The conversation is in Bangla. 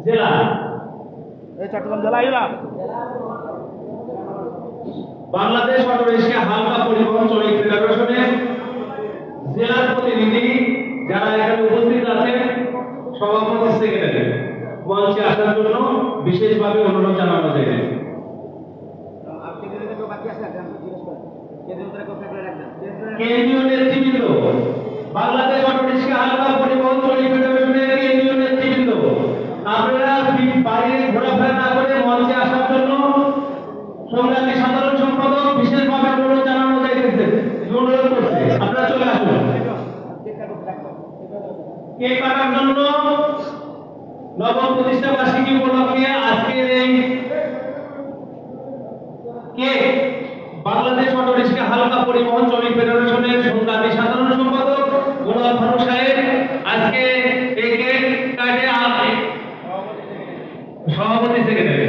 জেলা, এই চট্টগ্রাম জেলায় না বাংলাদেশ অটো রিক্সা হালকা পরিবহন শ্রমিক ফেডারেশনের জেলার প্রতিনিধি যারা এখানে উপস্থিত আছেন, সভাপতি সেক্রেটারি মঞ্চে আসার জন্য বিশেষভাবে অনুরোধ জানানো যায়। কেন্দ্রীয় নেতৃবৃন্দ, বাংলাদেশ অটো রিক্সা হালকা পরিবহন শ্রমিক ফেডারেশনের কেন্দ্রীয় নেতৃবৃন্দ, আপনারা বাইরে ঘোরাফেরা না করে মঞ্চে আসার জন্য সংগ্রামী সাধারণ সম্পাদক বিশেষভাবে অনুরোধ জানানো যাইতেছে, অনুরোধ করছে আপনারা চলে আসুন। কেক কাটার জন্য নবম প্রতিষ্ঠা বার্ষিকী উপলক্ষে আজকের এই কেক বাংলাদেশ অটো রিক্সা হালকা পরিবহন শ্রমিক ফেডারেশনের সংগ্রামী সাধারণ সম্পাদক গোলাম ফারুক সাহেব আজকে এই কেক কাটে সভাপতি সেক্রেটারি